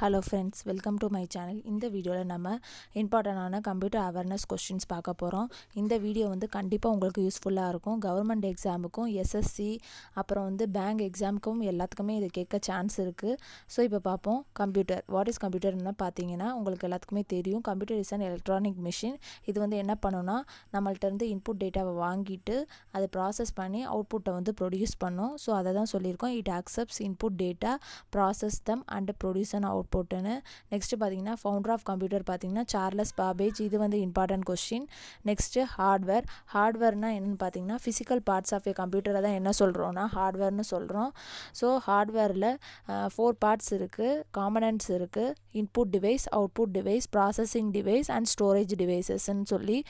Hello friends, welcome to my channel. இந்த வீடியோவில் நம்ம இம்பார்ட்டண்டான கம்ப்யூட்டர் அவேர்னஸ் கொஸ்டின்ஸ் பார்க்க போகிறோம். இந்த வீடியோ கண்டிப்பாக உங்களுக்கு யூஸ்ஃபுல்லாக இருக்கும். கவர்மெண்ட் எக்ஸாமுக்கும் எஸ்எஸ்சி அப்புறம் பேங்க் எக்ஸாமுக்கும் எல்லாத்துக்குமே இது கேட்க சான்ஸ் இருக்குது. ஸோ இப்போ பார்ப்போம். கம்ப்யூட்டர், வாட் இஸ் கம்ப்யூட்டர்னு பார்த்தீங்கன்னா உங்களுக்கு எல்லாத்துக்குமே தெரியும். Computer is an electronic machine. இது என்ன பண்ணுன்னா நம்மள்ட்ட இருந்து இன்புட் டேட்டாவை வாங்கிட்டு அதை ப்ராசஸ் பண்ணி அவுட்புட்டை ப்ரொடியூஸ் பண்ணும். ஸோ அதை தான் சொல்லியிருக்கோம். It accepts input data, process them and produce and அவுட்புட்னு. நெக்ஸ்ட் பார்த்தீங்கன்னா ஃபவுண்டர் ஆஃப் கம்ப்யூட்டர் பார்த்தீங்கன்னா சார்லஸ் பாபேஜ். இது இம்பார்ட்டன்ட் கொஸ்டின். நெக்ஸ்ட்டு ஹார்ட்வேர்னால் என்னென்னு பார்த்தீங்கன்னா ஃபிசிக்கல் பார்ட்ஸ் ஆஃப் ஏ கம்ப்யூட்டரை தான் என்ன சொல்கிறோன்னா ஹார்ட்வேர்னு சொல்கிறோம். ஸோ ஹார்ட்வேரில் 4 பார்ட்ஸ் இருக்குது, காம்பனன்ட்ஸ் இருக்குது. Input device, output device, processing device and storage டிவைசஸ்ன்னு சொல்லி.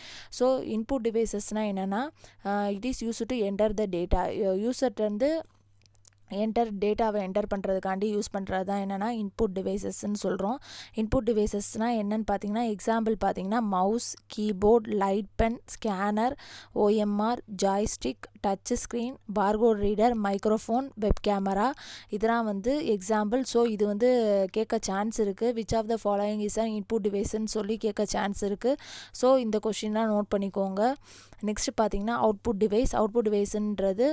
ஸோ இன்புட் டிவைசஸ்னால் என்னென்னா it is use to enter the data. யூசர்ட்டேருந்து டேட்டாவை என்டர் பண்ணுறதுக்காண்டி யூஸ் பண்ணுறது தான் என்னென்னா இன்புட் டிவைசஸ்ன்னு சொல்கிறோம். இன்புட் டிவைசஸ்னால் என்னென்னு பார்த்தீங்கன்னா எக்ஸாம்பிள் பார்த்தீங்கன்னா mouse, keyboard, light pen, scanner, OMR, joystick, touch screen, barcode reader, microphone, web camera, இதெல்லாம் எக்ஸாம்பிள். ஸோ இது கேட்க சான்ஸ் இருக்குது. Which of the following is an input டிவைஸ்ன்னு சொல்லி கேட்க சான்ஸ் இருக்குது. ஸோ இந்த கொஷின்லாம் நோட் பண்ணிக்கோங்க. நெக்ஸ்ட் பார்த்தீங்கன்னா அவுட்புட் டிவைஸ்ன்றது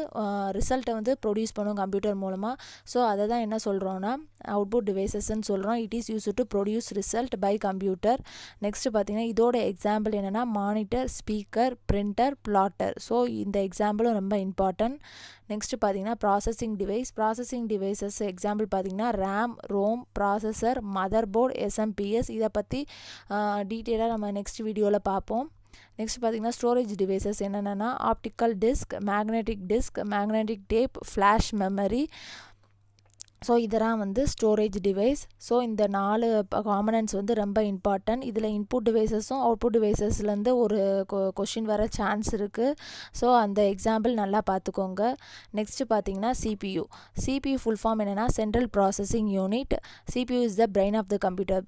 ரிசல்ட்டை ப்ரொடியூஸ் பண்ணும் கம்ப்யூட்டர் மூலமாக. ஸோ அதை தான் என்ன சொல்கிறோன்னா அவுட்புட் டிவைசஸ்ன்னு சொல்கிறோம். It is use to produce result by computer. Next பார்த்தீங்கன்னா இதோட எக்ஸாம்பிள் என்னென்னா monitor, speaker, printer, plotter. So இந்த எக்ஸாம்பிளும் ரொம்ப இம்பார்ட்டன்ட். நெக்ஸ்ட் பார்த்தீங்கன்னா ப்ராசஸிங் டிவைசஸ் எக்ஸாம்பிள் பார்த்தீங்கன்னா RAM, ROM, processor, motherboard, SMPS. இதை பற்றி டீட்டெயிலாக நம்ம நெக்ஸ்ட் வீடியோவில் பார்ப்போம். நெக்ஸ்ட் பார்த்தீங்கன்னா ஸ்டோரேஜ் டிவைசஸ் என்னென்னா optical disc, magnetic tape, flash memory. So இதெல்லாம் ஸ்டோரேஜ் டிவைஸ். ஸோ இந்த 4 காம்பனன்ட்ஸ் ரொம்ப இம்பார்ட்டன்ட். இதில் இன்புட் டிவைசஸும் அவுட்புட் டிவைசஸ்லேருந்து ஒரு கொஷின் வர சான்ஸ் இருக்குது. ஸோ அந்த எக்ஸாம்பிள் நல்லா பார்த்துக்கோங்க. நெக்ஸ்ட்டு பார்த்தீங்கன்னா சிபியு ஃபுல் ஃபார்ம் என்னென்னா central processing unit. CPU is the brain of the computer.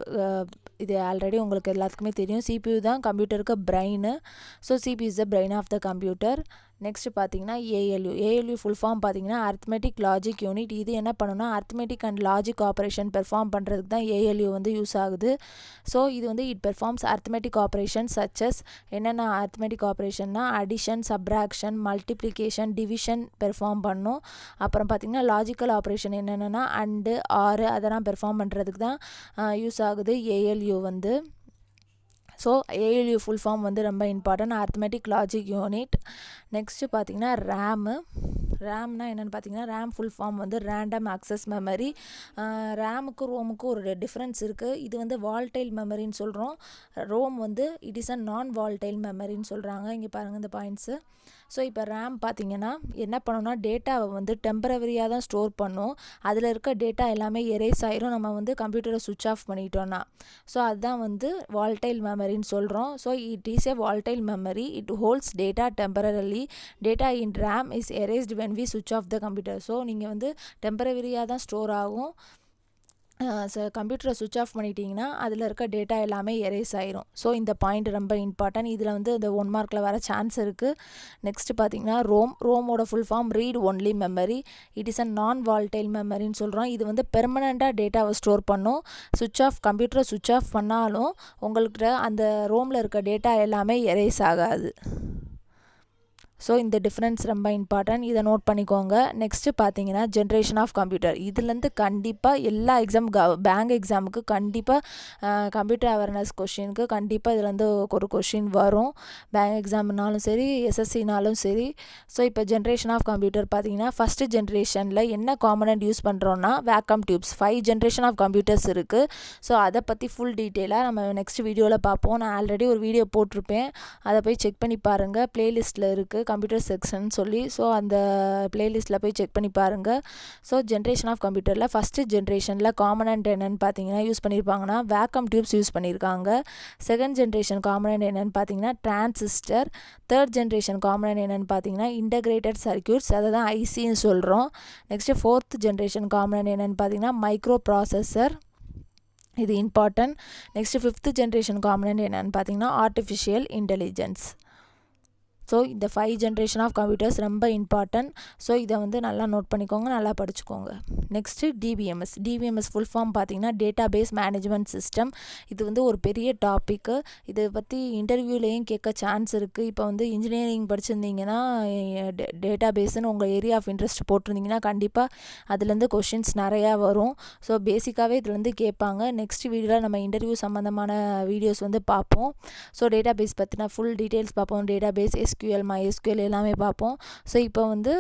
இது ஆல்ரெடி உங்களுக்கு எல்லாத்துக்குமே தெரியும். சிபியு தான் கம்ப்யூட்டருக்கு brain. So CPU is the brain of the computer. Next பார்த்தீங்கன்னா ஏஎல்யூ ஃபுல் ஃபார்ம் பார்த்தீங்கன்னா அரித்மெட்டிக் லாஜிக் யூனிட். இது என்ன பண்ணுன்னா arithmetic and logic operation perform பண்ணுறதுக்கு தான் ஏஎல்யூ யூஸ் ஆகுது. ஸோ இது it performs arithmetic operation such as என்னென்ன அரித்மெட்டிக் ஆப்ரேஷன்னா addition, subtraction, multiplication, division perform பண்ணும். அப்புறம் பார்த்தீங்கன்னா லாஜிக்கல் ஆப்ரேஷன் என்னென்னா அண்டு, ஆறு அதெல்லாம் பெர்ஃபார்ம் பண்ணுறதுக்கு தான் யூஸ் ஆகுது ALU. So ALU full form ரொம்ப important, arithmetic logic unit. Next பார்த்தீங்கன்னா ரேம்னா என்னென்னு பார்த்தீங்கன்னா RAM full form random access memory. ரேமுக்கும் ரோமுக்கும் ஒரு டிஃப்ரென்ஸ் இருக்குது. இது வால்டைல் மெமரின்னு சொல்கிறோம். Rome it is a non volatile மெமரின்னு சொல்கிறாங்க. இங்கே பாருங்கள் இந்த பாயிண்ட்ஸு. ஸோ இப்போ ரேம் பார்த்தீங்கன்னா என்ன பண்ணணும்னா டேட்டாவை டெம்பரவரியாக தான் ஸ்டோர் பண்ணும். அதில் இருக்க டேட்டா எல்லாமே எரேஸ் ஆயிரும் நம்ம கம்ப்யூட்டரை சுவிட்ச் ஆஃப் பண்ணிட்டோன்னா. ஸோ அதுதான் வால்டைல் மெமரின்னு சொல்கிறோம். So it is a volatile memory. It holds data temporarily. Data in RAM is Erased when we switch off the computer. So நீங்கள் டெம்பரவரியாக தான் ஸ்டோர் ஆகும். கம்ப்யூட்டரை சுவிட்ச் ஆஃப் பண்ணிட்டீங்கன்னா அதில் இருக்க டேட்டா எல்லாமே எரேஸ் ஆயிரும். ஸோ இந்த பாயிண்ட் ரொம்ப இம்பார்ட்டன்ட். இதில் இந்த 1 மார்க்கில் வர சான்ஸ் இருக்குது. நெக்ஸ்ட் பார்த்தீங்கன்னா ரோமோட full form read only memory. It is a non volatile மெமரின்னு சொல்கிறோம். இது பெர்மனண்ட்டாக டேட்டாவை ஸ்டோர் பண்ணும். கம்ப்யூட்டரை சுவிட்ச் ஆஃப் பண்ணாலும் உங்களுக்கு அந்த ரோமில் இருக்க டேட்டா எல்லாமே எரேஸ் ஆகாது. ஸோ இந்த டிஃப்ரென்ஸ் ரொம்ப இம்பார்ட்டன்ட், இதை நோட் பண்ணிக்கோங்க. நெக்ஸ்ட்டு பார்த்தீங்கன்னா ஜென்ரேஷன் ஆஃப் கம்ப்யூட்டர். இதுலேருந்து கண்டிப்பாக எல்லா பேங்க் எக்ஸாமுக்கு கண்டிப்பாக கம்ப்யூட்டர் அவேர்னஸ் கொஷினுக்கு கண்டிப்பாக இதுலேருந்து ஒரு கொஷின் வரும். பேங்க் எக்ஸாம்னாலும் சரி, எஸ்எஸ்சினாலும் சரி. ஸோ இப்போ ஜென்ரேஷன் ஆஃப் கம்ப்யூட்டர் பார்த்தீங்கன்னா ஃபஸ்ட்டு ஜென்ரேஷனில் என்ன காம்பனன்ட் யூஸ் பண்ணுறோன்னா vacuum tubes. 5 generation of computers இருக்குது. ஸோ அதை பற்றி ஃபுல் டீட்டெயிலாக நம்ம நெக்ஸ்ட் வீடியோவில் பார்ப்போம். நான் ஆல்ரெடி ஒரு வீடியோ போட்டிருப்பேன், அதை போய் செக் பண்ணி பாருங்கள். ப்ளேலிஸ்ட்டில் இருக்குது கம்ப்யூட்டர் செக்ஷன் சொல்லி. ஸோ அந்த பிளேலிஸ்ட்டில் போய் செக் பண்ணி பாருங்கள். ஸோ ஜென்ரேஷன் ஆஃப் கம்ப்யூட்டரில் ஃபஸ்ட்டு ஜென்ரேஷனில் காம்பனன்ட் என்னென்னு பார்த்தீங்கன்னா யூஸ் பண்ணியிருப்பாங்கன்னா வேக்கம் டியூப்ஸ் யூஸ் பண்ணியிருக்காங்க. செகண்ட் ஜென்ரேஷன் காம்பனன்ட் என்னென்னு பார்த்தீங்கன்னா டிரான்சிஸ்டர். தேர்ட் ஜென்ரேஷன் காம்பனன்ட் என்னென்னு பார்த்தீங்கன்னா இன்டகிரேட்டட் சர்க்யூட்ஸ், அதை தான் ஐசின்னு சொல்கிறோம். நெக்ஸ்ட்டு ஃபோர்த் ஜென்ரேஷன் காம்பனன்ட் என்னென்னு பார்த்தீங்கன்னா மைக்ரோ ப்ராசஸர். இது important. Next fifth generation component என்னென்னு பார்த்தீங்கன்னா ஆர்டிஃபிஷியல் இன்டெலிஜென்ஸ். ஸோ இந்த 5 ஜென்ரேஷன் ஆஃப் கம்ப்யூட்டர்ஸ் ரொம்ப இம்பார்ட்டன்ட். ஸோ இதை வந்து நல்லா நோட் பண்ணிக்கோங்க, நல்லா படிச்சுக்கோங்க. நெக்ஸ்ட்டு டிபிஎம்எஸ் ஃபுல் ஃபார்ம் பார்த்தீங்கன்னா டேட்டா பேஸ் மேனேஜ்மெண்ட் சிஸ்டம். இது வந்து ஒரு பெரிய டாப்பிக்கு. இதை பற்றி இன்டர்வியூலேயும் கேட்க சான்ஸ் இருக்குது. இப்போ வந்து இன்ஜினியரிங் படிச்சிருந்தீங்கன்னா டேட்டா பேஸ்ன்னு உங்கள் ஏரியா ஆஃப் இன்ட்ரெஸ்ட் போட்டிருந்தீங்கன்னா கண்டிப்பாக அதுலேருந்து கொஷின்ஸ் நிறையா வரும். ஸோ பேசிக்காகவே இதுலேருந்து கேட்பாங்க. நெக்ஸ்ட் வீடியோவில் நம்ம இன்டர்வியூ சம்மந்தமான வீடியோஸ் வந்து பார்ப்போம். ஸோ டேட்டா பேஸ் பற்றின ஃபுல் டீட்டெயில்ஸ் பார்ப்போம். டேட்டா பேஸ் SQL MySQL எல்லாமே பார்ப்போம். ஸோ இப்போ வந்து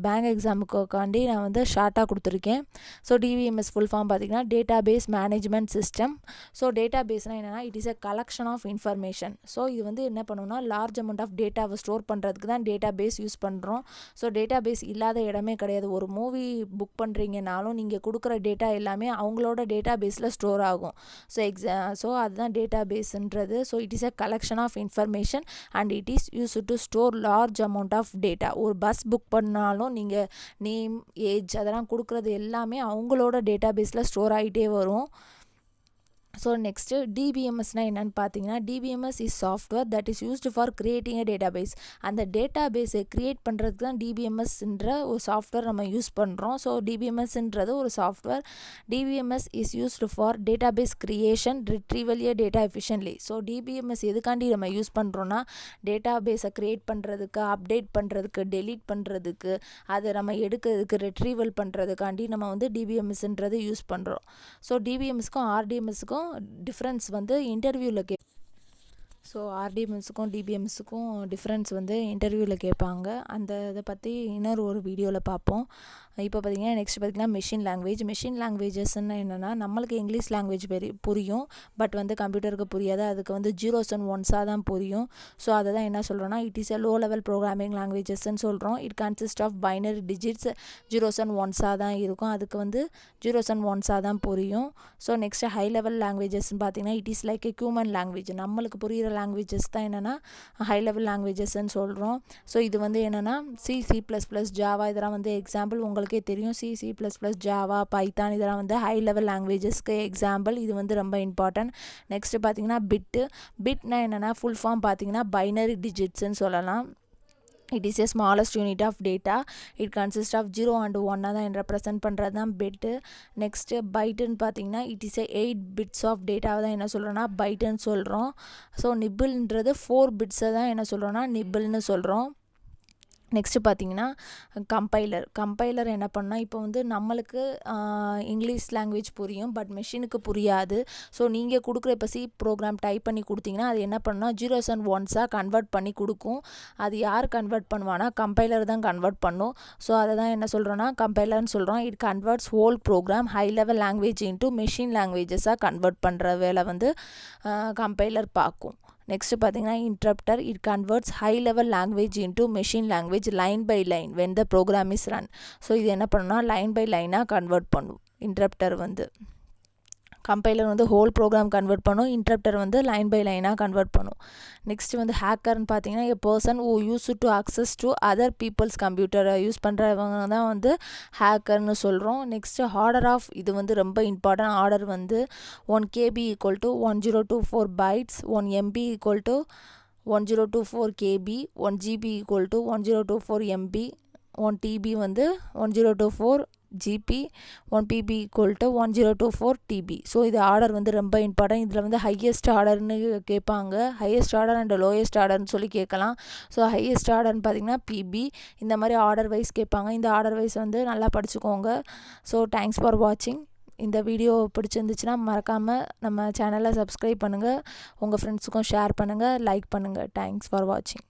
பேங்க் எக்ஸாமுக்காண்டி நான் வந்து ஷார்ட்டாக கொடுத்துருக்கேன். ஸோ டிபிஎம்எஸ் ஃபுல் ஃபார்ம் பார்த்தீங்கன்னா database management system. So data பேஸ்னால் என்னென்னா it is a collection of information. So இது வந்து என்ன பண்ணுவோம்னா லார்ஜ் அமௌண்ட் ஆஃப் டேட்டாவை ஸ்டோர் பண்ணுறதுக்கு தான் டேட்டா பேஸ் யூஸ் பண்ணுறோம். ஸோ டேட்டா பேஸ் இல்லாத இடமே கிடையாது. ஒரு மூவி புக் பண்ணுறீங்கனாலும் நீங்கள் கொடுக்குற டேட்டா எல்லாமே அவங்களோட டேட்டா பேஸில் ஸ்டோர் ஆகும். ஸோ அதுதான் டேட்டா பேஸ்ன்றது. So it is a collection of information and it is use to store large amount of data. ஒரு பஸ் புக் பண்ணாலும் நீங்கள் நேம் ஏஜ் அதெல்லாம் கொடுக்குறது எல்லாமே அவங்களோட டேட்டா பேஸில் ஸ்டோர் ஆகிட்டே வரும். ஸோ நெக்ஸ்ட்டு டிபிஎம்எஸ்னால் என்னென்னு பார்த்தீங்கன்னா DBMS is software that is used for creating a database. அந்த டேட்டா பேஸை க்ரியேட் பண்ணுறதுக்கு தான் டிபிஎம்எஸ்ன்ற ஒரு சாஃப்ட்வேர் நம்ம யூஸ் பண்ணுறோம். ஸோ டிபிஎம்எஸ்ன்றது ஒரு software. DBMS is used for database creation retrieval a data efficiently. So DBMS எதுக்காண்டி நம்ம யூஸ் பண்ணுறோன்னா டேட்டா பேஸை க்ரியேட் பண்ணுறதுக்கு, அப்டேட் பண்ணுறதுக்கு, டெலீட் பண்ணுறதுக்கு, அதை நம்ம எடுக்கிறதுக்கு, ரிட்ரீவல் பண்ணுறதுக்காண்டி நம்ம வந்து டிபிஎம்எஸ்ன்றது யூஸ் பண்ணுறோம். ஸோ டிபிஎம்எஸ்க்கும் ஆர்டிஎம்எஸ்க்கும் டிஃப்ரென்ஸ் வந்து இன்டர்வியூவில் ஸோ ஆர்டிஎம்எஸ்க்கும் டிபிஎம்எஸ்க்கும் டிஃப்ரென்ஸ் வந்து இன்டர்வியூவில் கேட்பாங்க. அந்த இதை பற்றி இன்னொரு ஒரு வீடியோவில் பார்ப்போம். இப்போ பார்த்திங்கன்னா நெக்ஸ்ட் பார்த்திங்கன்னா மெஷின் லாங்குவேஜஸ்ன்னு என்னென்னா நம்மளுக்கு இங்கிலீஷ் லாங்குவேஜ் புரியும், பட் வந்து கம்ப்யூட்டருக்கு புரியாது. அதுக்கு வந்து 0s and 1s தான் புரியும். ஸோ அதை தான் என்ன சொல்கிறோன்னா it is a low level programming லாங்குவேஜஸ்ன்னு சொல்கிறோம். It consist of binary digits 0s and 1s தான் இருக்கும். அதுக்கு வந்து 0s and 1s தான் புரியும். ஸோ நெக்ஸ்ட்டு ஹை லெவல் லாங்குவேஜஸ்ன்னு பார்த்திங்கன்னா it is like a human language. நம்மளுக்கு புரிகிற லாங்குவேஜஸ் தான் என்னென்னா ஹை லெவல் லாங்குவேஜஸ்ன்னு சொல்கிறோம். ஸோ இது வந்து என்னென்னா C++, ஜாவா இதெல்லாம் வந்து எக்ஸாம்பிள் உங்களுக்கே தெரியும். C++, ஜாவா, பைத்தான் இதெல்லாம் வந்து ஹை லெவல் லாங்குவேஜஸ்க்கு எக்ஸாம்பிள். இது வந்து ரொம்ப இம்பார்ட்டன்ட். நெக்ஸ்ட்டு பார்த்தீங்கன்னா பிட்னா என்னென்னா ஃபுல் ஃபார்ம் பார்த்தீங்கன்னா பைனரி டிஜிட்ஸ்ன்னு சொல்லலாம். It is a smallest unit of data. It consists of 0 and 1 தான் ரெப்ரசன்ட் பண்ணுறது தான் பிட்டு. நெக்ஸ்ட்டு பைட்டுன்னு பார்த்தீங்கன்னா இட் இஸ் 8 bits ஆஃப் டேட்டாவை தான் என்ன சொல்கிறோன்னா பைட்டுன்னு சொல்கிறோம். ஸோ நிப்பிள்ன்றது 4 bits தான் என்ன சொல்கிறோன்னா நிப்பிள்னு சொல்கிறோம். நெக்ஸ்ட்டு பார்த்தீங்கன்னா கம்பைலர் என்ன பண்ணால் இப்போ வந்து நம்மளுக்கு இங்கிலீஷ் லாங்குவேஜ் புரியும், பட் மெஷினுக்கு புரியாது. ஸோ நீங்கள் கொடுக்குற இப்போ சி ப்ரோக்ராம் டைப் பண்ணி கொடுத்தீங்கன்னா அது என்ன பண்ணால் 0s and 1s கன்வெர்ட் பண்ணி கொடுக்கும். அது யார் கன்வெர்ட் பண்ணுவானா கம்பைலர் தான் கன்வெர்ட் பண்ணும். ஸோ அதை தான் என்ன சொல்கிறோன்னா கம்பைலர்னு சொல்கிறோம். It converts whole program high level language into machine லாங்குவேஜஸாக கன்வெர்ட் பண்ணுற வேலை வந்து கம்பைலர் பார்க்கும். நெக்ஸ்ட்டு பார்த்தீங்கன்னா interpreter. It converts high level language into machine language line by line when the program is run. So இது என்ன பண்ணுன்னா லைன் பை லைனாக கன்வெர்ட் பண்ணும். இன்டரப்டர் வந்து கம்பைலர் வந்து ஹோல் ப்ரோக்ராம் கன்வெர்ட் பண்ணும், இன்டரப்டர் வந்து லைன் பை லைனாக கன்வெர்ட் பண்ணும். நெக்ஸ்ட் வந்து ஹேக்கர்னு பார்த்தீங்கன்னா a person who use to access to other peoples கம்ப்யூட்டரை யூஸ் பண்ணுறவங்க தான் வந்து ஹேக்கர்னு சொல்கிறோம். நெக்ஸ்ட்டு ஆர்டர் ஆஃப் இது வந்து ரொம்ப இம்பார்ட்டன்ட். ஆர்டர் வந்து 1 KB = 1024 bytes, 1 MB = 1024 KB, 1 GB = 1024 MB, 1 TB வந்து 1024 GB, 1 PB = 1024 TB. ஸோ இது ஆர்டர் வந்து ரொம்ப இம்பார்ட்டன்ட். இதில் வந்து ஹையஸ்ட் ஆர்டர்னு கேட்பாங்க. ஹையஸ்ட் ஆர்டர் அண்ட் லோயஸ்ட் ஆர்டர்னு சொல்லி கேட்கலாம். ஸோ ஹையஸ்ட் ஆர்டர்னு பார்த்திங்கன்னா PB. இந்த மாதிரி ஆர்டர் வைஸ் கேட்பாங்க. இந்த ஆர்டர் வைஸ் வந்து நல்லா படிச்சுக்கோங்க. ஸோ தேங்க்ஸ் ஃபார் வாட்சிங். இந்த வீடியோ பிடிச்சிருந்துச்சுன்னா மறக்காமல் நம்ம சேனலை சப்ஸ்கிரைப் பண்ணுங்கள், உங்கள் ஃப்ரெண்ட்ஸுக்கும் ஷேர் பண்ணுங்கள், லைக் பண்ணுங்கள். தேங்க்ஸ் ஃபார் வாட்சிங்.